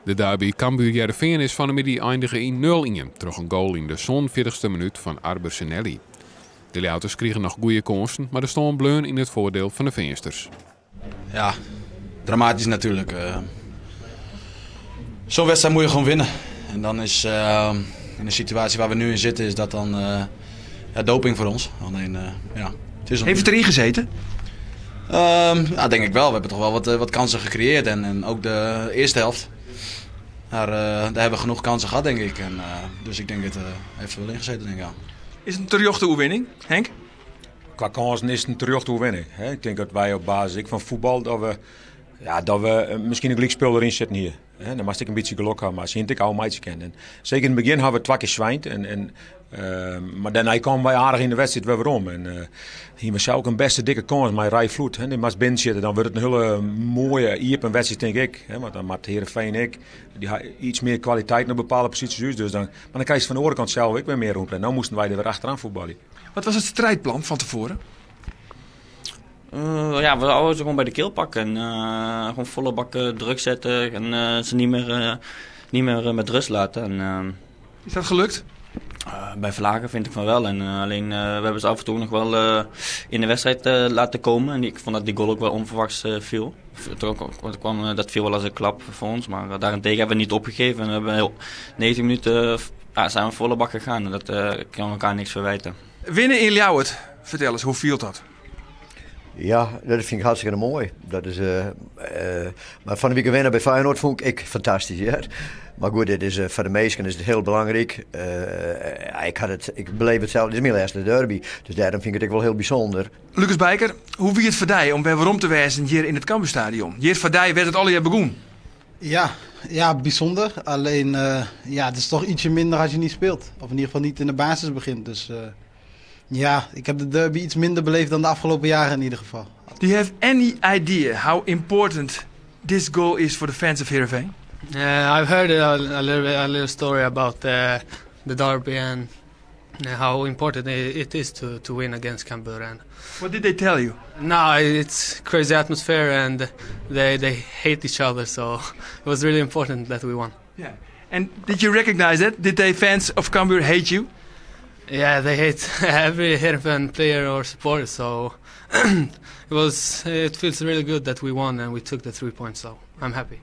De derby Cambuur-Heerenveen is van de middag eindigen in 0-1. Terug een goal in de 40ste minuut van Arbersenelli. De Leeuwers kregen nog goede kansen, maar er stond bleun in het voordeel van de Veensters. Ja, dramatisch natuurlijk. Zo'n wedstrijd moet je gewoon winnen. En dan is in de situatie waar we nu in zitten, is dat dan doping voor ons. Alleen, het is Heeft het erin gezeten? Ja, denk ik wel. We hebben toch wel wat kansen gecreëerd. En ook de eerste helft. Daar hebben we genoeg kansen gehad, denk ik. En, dus ik denk het heeft er wel ingezeten, denk ik. Ja. Is het een terechte overwinning, Henk? Qua kansen is het een terechte overwinning. Ik denk dat wij op basis van voetbal dat we misschien een gelijkspel erin zetten hier. Dan mag ik een beetje geluk hebben, maar als je het al meidje kent. En zeker in het begin hebben we 2 keer zwijnd. Maar daarna kwamen wij aardig in de wedstrijd weer om. En hier was ook een beste dikke kans met Rai Vloed. Die mag binnen zitten, dan wordt het een hele mooie iepen wedstrijd, denk ik. Want dan maakt Heerenveen die iets meer kwaliteit naar bepaalde posities. Dus maar dan krijg je van de andere kant zelf ook weer meer rond. En nu moesten wij er weer achteraan voetballen. Wat was het strijdplan van tevoren? We houden ze gewoon bij de keel pakken en gewoon volle bak druk zetten en ze niet meer met rust laten. Is dat gelukt? Bij Vlagen vind ik van wel. Alleen we hebben ze af en toe nog wel in de wedstrijd laten komen. En ik vond dat die goal ook wel onverwachts viel. Dat viel wel als een klap voor ons. Maar daarentegen hebben we niet opgegeven. En we hebben 90 minuten zijn we volle bak gegaan. En dat kan elkaar niks verwijten. Winnen in Ljouwert. Vertel eens, hoe viel dat? Ja, dat vind ik hartstikke mooi. Dat is, maar van de week winnen bij Feyenoord vond ik fantastisch. Ja. Maar goed, dit is, voor de meesten is het heel belangrijk. Ik beleef het zelf, het is mijn eerste derby. Dus daarom vind ik het ook wel heel bijzonder. Lucas Bijker, hoe wie het voor jou om weer waarom te wijzen hier in het Cambuurstadion? Hier voor jou werd het al jaar begonnen. Ja, bijzonder. Alleen, het is toch ietsje minder als je niet speelt. Of in ieder geval niet in de basis begint. Dus ik heb de derby iets minder beleefd dan de afgelopen jaren in ieder geval. Do you have any idea how important this goal is for the fans of Heerenveen? I've heard a little story about the derby and how important it is to win against Cambuur. What did they tell you? No, it's crazy atmosphere and they hate each other, so it was really important that we won. Yeah. And did you recognize that? Did the fans of Cambuur hate you? Yeah, they hate every Heerenveen player or supporter, so it feels really good that we won and we took the 3 points, so I'm happy.